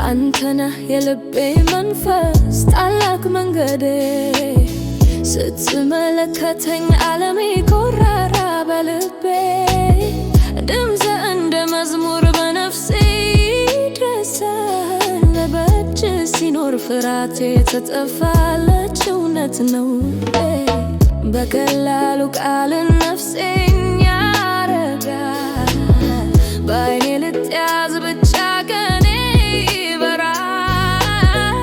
አንተነህ የልቤ መንፈስ ታላቅ መንገዴ ስትመለከተኝ ዓለሜ ኮራራ በልቤ ድምጽ እንደ መዝሙር በነፍሴ ይድረሳል። በእጅ ሲኖር ፍርሃቴ ተጠፋለች እውነት ነው በቀላሉ ቃልን ነፍሴን ያረጋል። በዓይኔ ልትያዝ ብቻ ቀኔ ይበራል።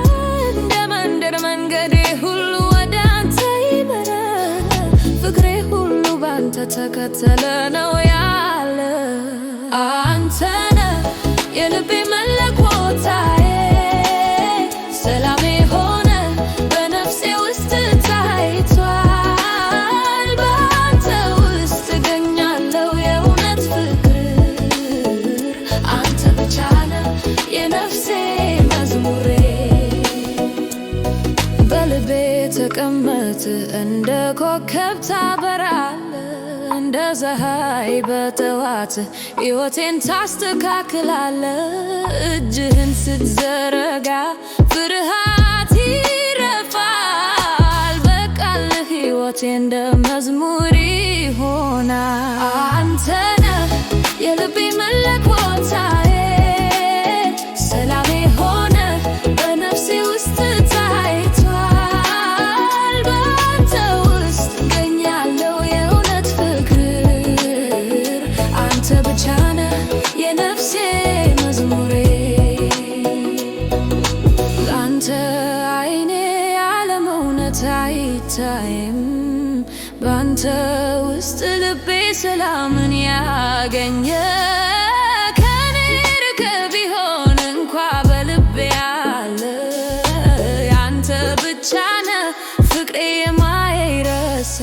እንደ መንደር መንገዴ ሁሉ ወደ አንተ ይመራል። ፍቅሬ ሁሉ ባንተ ተከተለ ነው ያለ። አንተነህ የልቤ መለኮታዬ ሰላሜ ሆነ በነፍሴ ውስጥ ታይቷል። በአንተ ውስጥ እገኛለሁ የእውነት ፍቅር አንተ ብቻ ነህ የነፍሴ መዝሙሬ። በልቤ ተቀመጥ እንደ ኮከብ ታበራለህ እንደ ፀሐይ በጠዋት ሕይወቴን ታስተካክላለህ። እጅህን ስትዘረጋ ፍርሃት ይረፋል። በቃልህ ሕይወቴ እንደ መዝሙር ይሆናል። አንተነህ የልቤ መለኮታዬ ሰላሜ ሆነ በነፍሴ ውስጥ ታይቷል። በአንተ ውስጥ እገኛለሁ የእውነት ፍቅር አንተ ብቻ ነህ የነፍሴ መዝሙሬ። አንተ ዓይኔ ዓለም እውነት አይታይም። በአንተ ውስጥ ልቤ ሰላምን ያገኘ። ከኔ ርቀህ ቢሆን እንኳ በልቤ ያለ አንተ ብቻ ነህ ፍቅሬ የማይረሳ።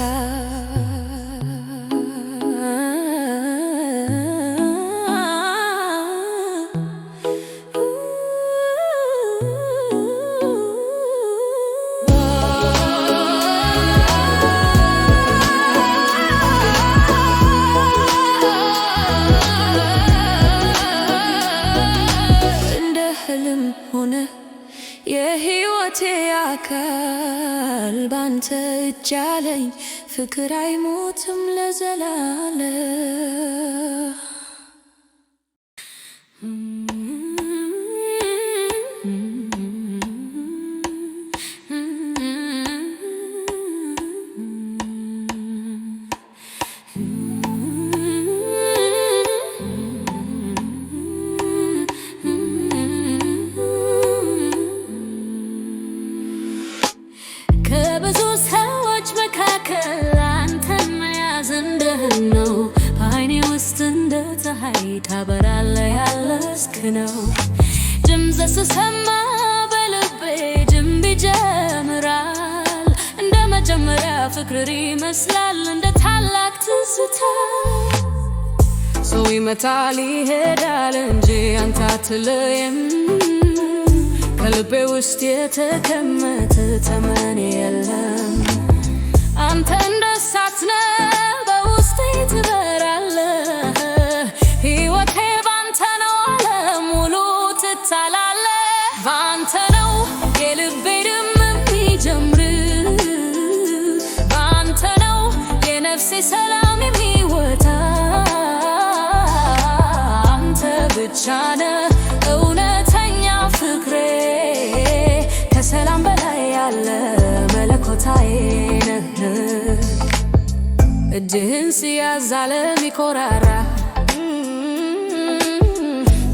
ሆነ የሕይወቴ አካል ባንተ እጅ አለኝ። ፍቅር አይሞትም ለዘላለም። ከብዙ ሰዎች መካከል አንተን መያዝ እንደህል ነው። በዓይኔ ውስጥ እንደ ፀሐይ ታበራለህ ያለስክ ነው። ድምፅ ስሰማ በልቤ ጅንብ ይጀምራል። እንደ መጀመሪያ ፍቅር ይመስላል እንደ ታላቅ ትዝታ። ሰው ይመጣል ይሄዳል እንጂ አንተ አትለይም። ከልቤ ውስጥ የተቀመጠ ተመን የለም። አንተ እንደ እሳት ነህ በውስጤ ትበራለህ። ሕይወቴ ባንተ ነው ዓለም ሙሉ ትታላለህ። ባንተ ነው የልቤ ድም የሚጀምር። ባንተ ነው የነፍሴ ሰላም የሚወጣ። አንተ ብቻ ነህ እውነተኛ ፍቅሬ ከሰላም በላይ ያለ መለኮታዬ ነህ። እጅህን ሲያዝ ዓለም ይኮራራ።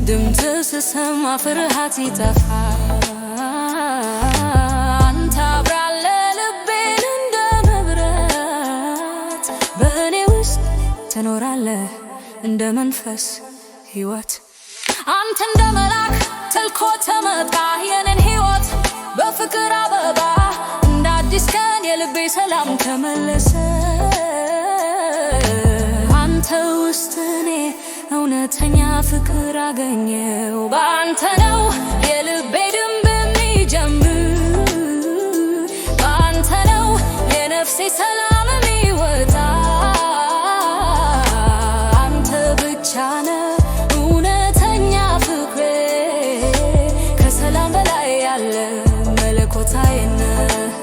ድምፅ ስሰማ ፍርሃት ይጠፋል። አንተ አብራለህ ልቤን እንደ መብራት። በእኔ ውስጥ ትኖራለህ እንደ መንፈስ ሕይወት። አንተ እንደ መልአክ ተልኮ ተመጣ የኔን ሕይወት በፍቅር አበባ። እንደ አዲስ ቀን የልቤ ሰላም ተመለሰ። ፍቅር አገኘው ባንተ ነው የልቤ ድንብ የሚጀምር ባንተ ነው የነፍሴ ሰላም የሚወጣ አንተ ብቻ ነህ እውነተኛ ፍቅሬ ከሰላም በላይ ያለ መለኮታዊ ነህ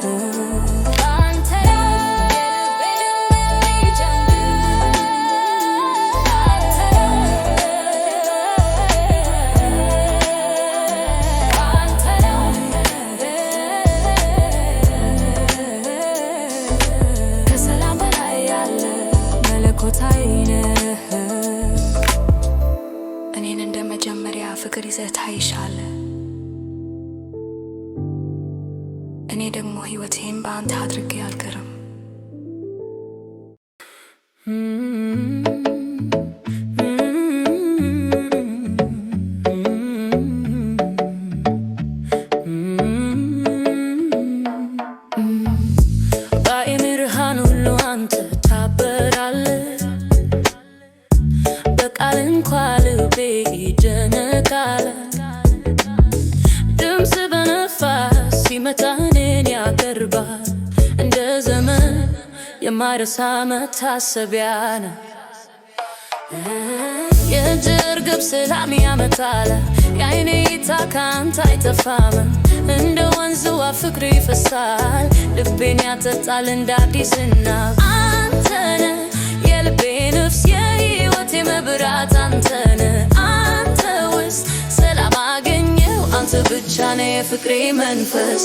እኔን እንደ መጀመሪያ ፍቅር ይዘህ ታይሻለህ እኔ ደግሞ ሕይወቴን በአንተ አድርጌ አልቀርም በአይምርሃን ሁሉ አንተ ታበራለህ በቃል እንኳ ልቤ ይደነቃል ድምፅ በነፋስ ሲመታ እኔን ያቀርባል እንደ ዘመን የማይረሳ መታሰቢያ ነው የእርግብ ሰላም ያመጣል የዓይኔ እይታ ካንተ አይጠፋም እንደ ወንዝ ውሃ ፍቅር ይፈሳል ልቤን ያጠጣል እንደ አዲስ ዝናብ አንተ ነህ የልቤ ነፍስ የሕይወቴ መብራት አንተ ነህ አንተ ውስጥ ሰላም አገኘው አንተ ብቻ ነህ የፍቅሬ መንፈስ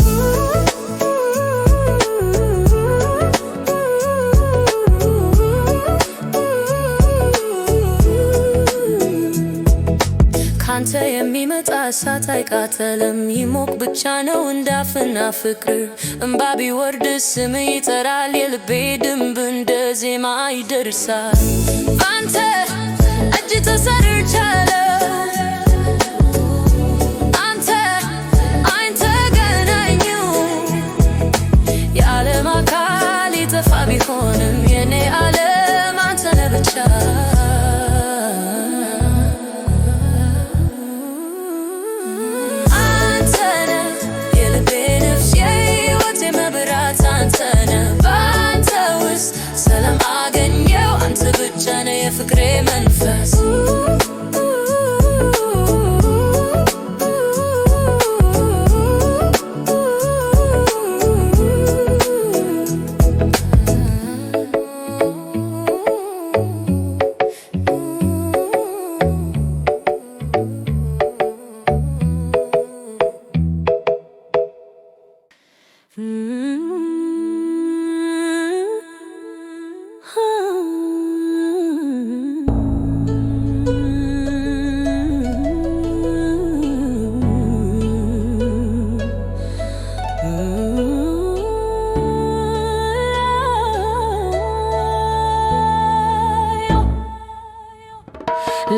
ካንተ የሚመጣ እሳት አይቃጠልም ይሞቅ ብቻ ነው እንዳፍና ፍቅር እምባ ቢወርድ ስም ይጠራል የልቤ ድንብ እንደ ዜማ ይደርሳል ባንተ እጅ ተሰርቻለሁ አንተ አይን ተገናኘው የዓለም አካል ይጠፋ ቢሆንም የኔ ዓለም አንተ ነህ ብቻ ሰላም አገኘው አንተ ብቻ ነህ የፍቅሬ መንፈስ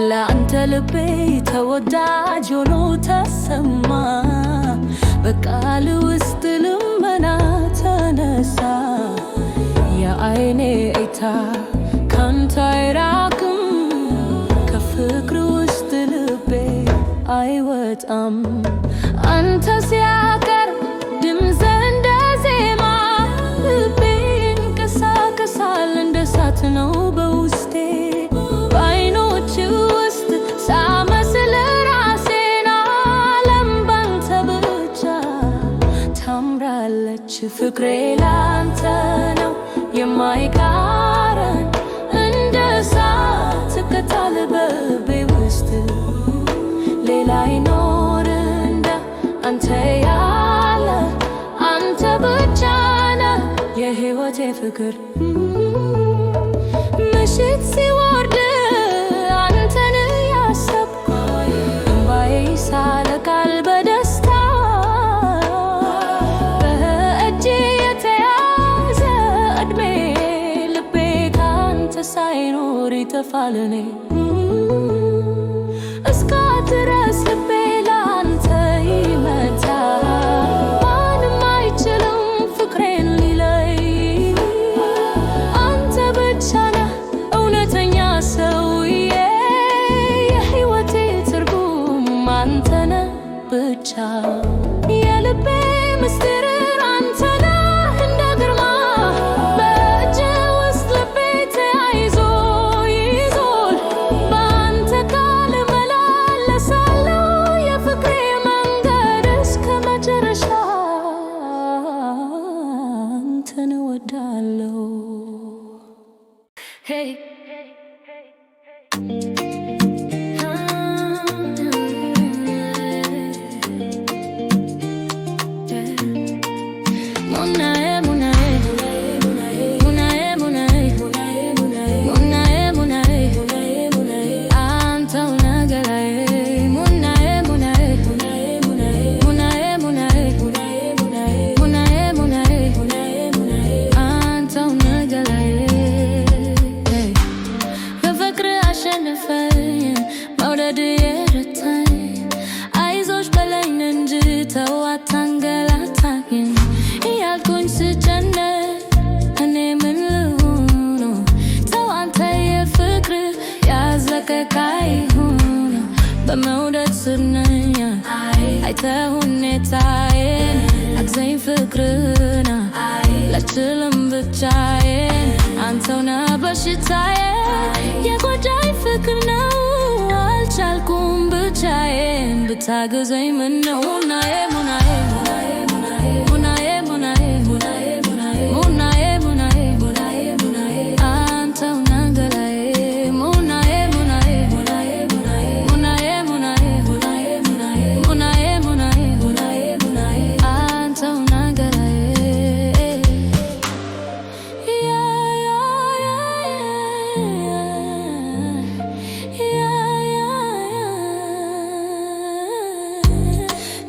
ለአንተ ልቤ ተወዳጅ ሆኖ ተሰማ በቃል ውስጥ ልመና ተነሳ የዓይኔ እይታ ካንተ አይራቅም ከፍቅር ውስጥ ልቤ አይወጣም አንተ ሲያቀርብ ድምፅ እንደ ዜማ ልቤ ይንቀሳቀሳል እንደ እሳት ነው በውስጤ በዓይኖች ውስጥ ሳመስል ራሴን ዓለም ባንተ ብቻ ታምራለች ፍቅሬ ላንተ ነው የማይቃረን እንደ እሳት ቅጠል በልቤ ውስጥ ሌላ አይኖር እንደ አንተ ያለ አንተ ብቻ ነህ የሕይወቴ ፍቅር ምሽት ሲወርድ አንተን ያሰብኩ እምባዬ ይሳለቃል በደስታ በእጅ የተያዘ ዕድሜ ልቤ ካንተ ሳይኖር ይጠፋል እኔ እስካትረስ ልቤ ላንተ ይመታል ማንም አይችልም ፍቅሬን ሊለይ አንተ ብቻ ነህ እውነተኛ ሰውዬ የሕይወቴ የልቤ ምስጢር አንተ ነህ እንደ ግርማ በእጅ ውስጥ ልቤ ተያይዞ ይዞል በአንተ ቃል እመላለሳለሁ የፍቅሬ መንገድ እስከ መጨረሻ አንተን እወዳለሁ። Hey በመውደድ ስርነኛ አይተህ ሁኔታዬን አግዘኝ ፍቅርና ለችልም ብቻዬን አንተው ነህ በሽታዬን የጎዳኝ ፍቅር ነው አልቻልኩም ብቻዬን ብታግዘኝ ምነው ሙናዬ ሙናዬ ሙናዬ ሙናዬ ሙናዬ ሙናዬ ሙናዬ አንተው ነህ ገላዬ ሙናዬ ሙናዬ አንተው ነህ ገላዬ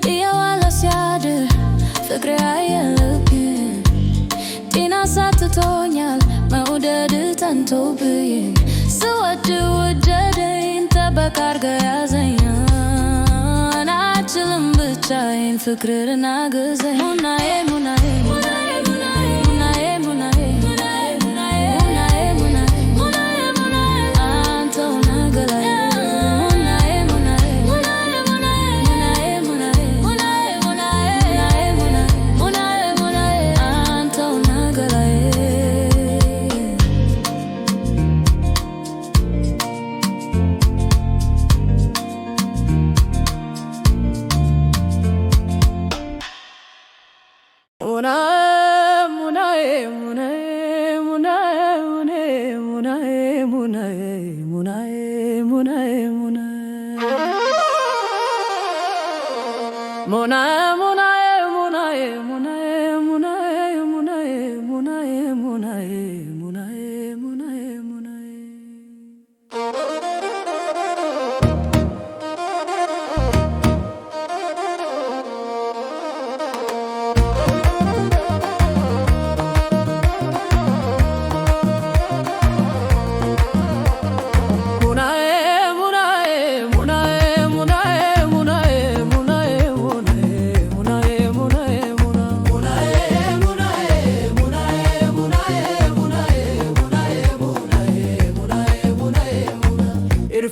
እየዋለ ሲያድር ፍቅሬ አየልብኝ ጤና ሳትቶኛል መውደድ ተንቶብኝ ስወድ ወደደኝ ጠበቅ አድርገህ ያዘኝ አልችልም ብቻዬን ፍቅርህን አግዘኝ ሙናዬ ሙናዬ አንተው ነህ ገላዬ አንተው ነህ ገላዬ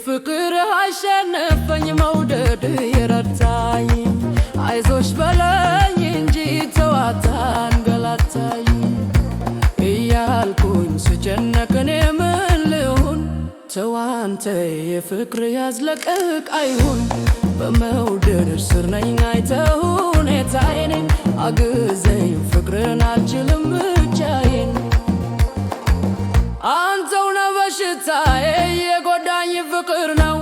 ፍቅር አሸነፈኝ መውደድ የረታኝ አይዞሽ በለኝ እንጂ ተዋት አንገላታኝ እያልኩኝ ስጨነቅ እኔ ምን ልሁን ተው አንተ የፍቅር ያዝለቅቅ አይሁን በመውደድ ስር ነኝ አይተህ ሁኔታዬን አግዘኝ ፍቅርን አልችልም ብቻዬን አንተው ነህ በሽታዬ የጎዳኝ ፍቅር ነው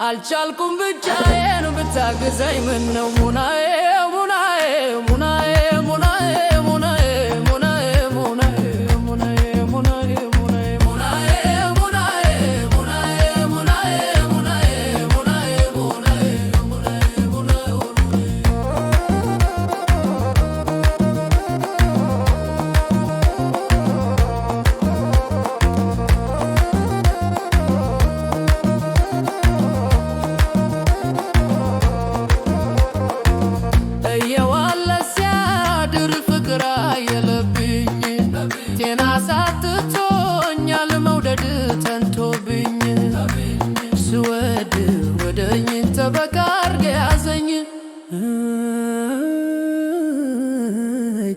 አልቻልኩም ብቻዬን ብታግዘኝ ምነው ሙናዬ ሙናዬ ሙናዬ ሙናዬ ሙናዬ ሙናዬ ሙናዬ ሙናዬ ስወድ ወደኝ ተበቃ አድርገህ ያዘኝ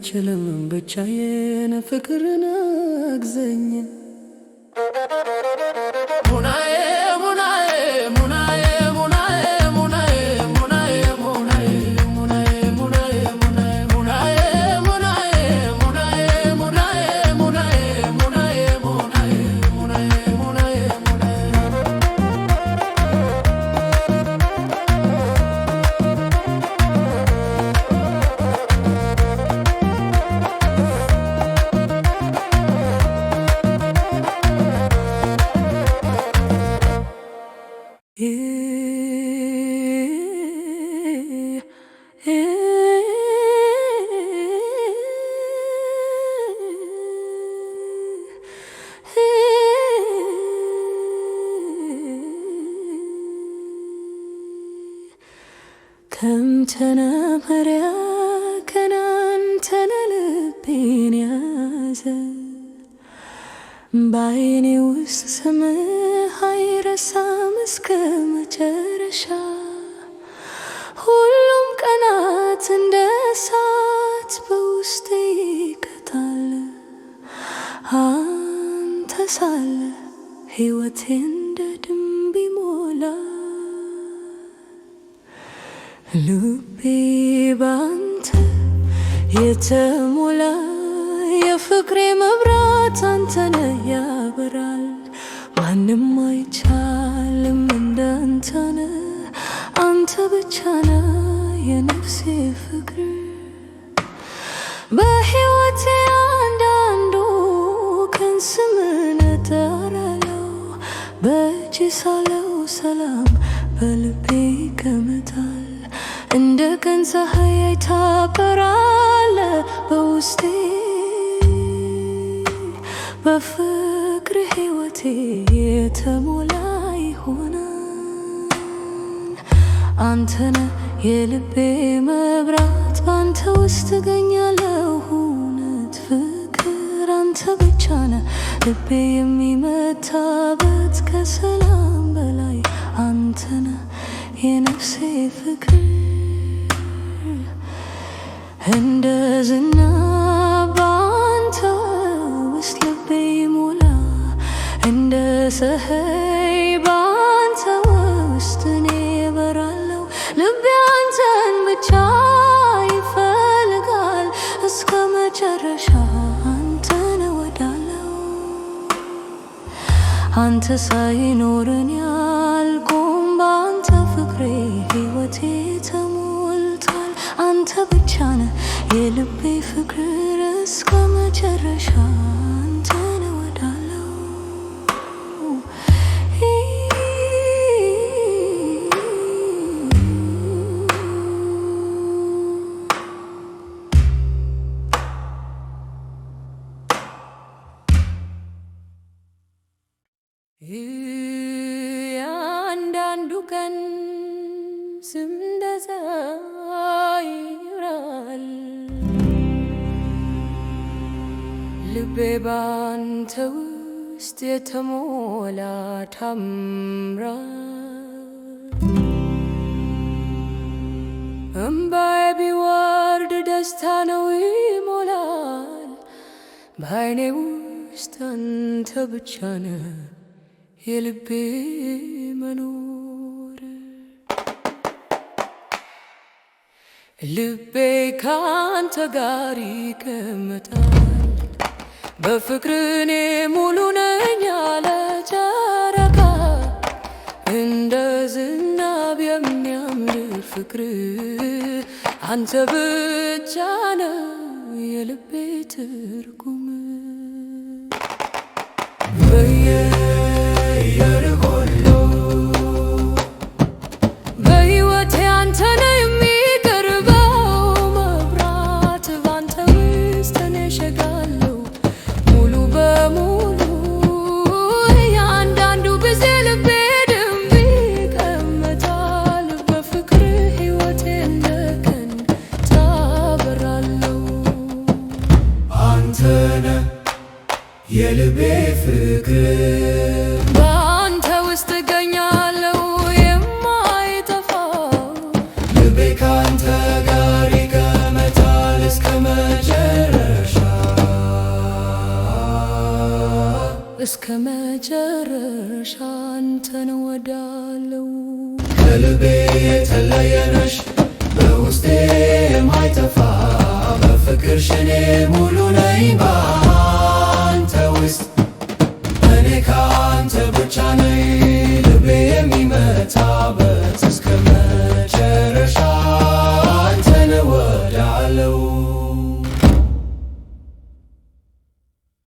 አልችልም ብቻዬን ፍቅርን አግዘኝ ሙናዬ ሙናዬ ሙናዬ ሙናዬ ሙናዬ ሙናዬ ሙናዬ ሙናዬ ሙናዬ ሙናዬ ሙናዬ ሙናዬ ሙናዬ ሙናዬ ከምተነ መሪያ ከናንተነ ልቤን ያዘ በዓይኔ ውስጥ ስምህ አይረሳም እስከ መጨረሻ ሁሉም ቀናት እንደ እሳት በውስጤ ይቀጣል አንተ ሳለ ሕይወቴ እንደ ድንብ ይሞላል ልቤ ባንተ የተሞላ የፍቅሬ መብራት አንተነ ያበራል ማንም አይቻልም እንዳንተነ አንተ ብቻ ነህ የነፍሴ ፍቅር በሕይወቴ አንዳንዱ ቀን ስምህን እጠራለሁ በእጅ ሳለው ሰላም በልቤ ይቀመጣል እንደ ቀን ፀሐይ ታበራለህ በውስጤ በፍቅር ሕይወቴ የተሞላ ይሆናል አንተነ የልቤ መብራት ባንተ ውስጥ እገኛለሁ እውነት ፍቅር አንተ ብቻ ነህ ልቤ የሚመታበት ከሰላም በላይ አንተነ የነፍሴ ፍቅር እንደ ዝናብ ባንተ ውስጥ ልቤ ይሞላ እንደ ፀሐይ ባንተ ውስጥ እኔ እበራለሁ ልቤ አንተን ብቻ ይፈልጋል እስከ መጨረሻ አንተን እወዳለሁ አንተ ሳይኖረኝ አልቆም በአንተ ፍቅሬ ሕይወቴ ተሞልቷል አንተ ብቻ ነህ የልቤ ፍቅር እስከ መጨረሻ አንተን እወዳለሁ ያንዳንዱ ቀን ስም እንደ ፀሐይ ይበራል ልቤ ባንተ ውስጥ የተሞላ ታምራል እምባዬ ቢወርድ ደስታ ነው ይሞላል በዓይኔ ውስጥ አንተ ብቻ ነህ የልቤ መኖር ልቤ ካንተ ጋር ይቀመጣል በፍቅር እኔ ሙሉ ነኝ ያለ ጨረቃ እንደ ዝናብ የሚያምር ፍቅር አንተ ብቻ ነህ የልቤ ትርጉም በሕይወቴ አንተ ነህ የሚቀርበው መብራት ባንተ ውስጥ እኔ እሸጋለሁ ሙሉ በሙሉ ያንዳንዱ ጊዜ ልቤ ድንብ ይቀመጣል በፍቅር ሕይወቴ እንደ ቀን ታበራለሁ አንተ ነህ የልቤ ፍቅር ባንተ ውስጥ እገኛለሁ የማይጠፋው ልቤ ካንተ ጋር ይቀመጣል እስከ መጨረሻ እስከ መጨረሻ አንተን ወዳለው ከልቤ የተለየ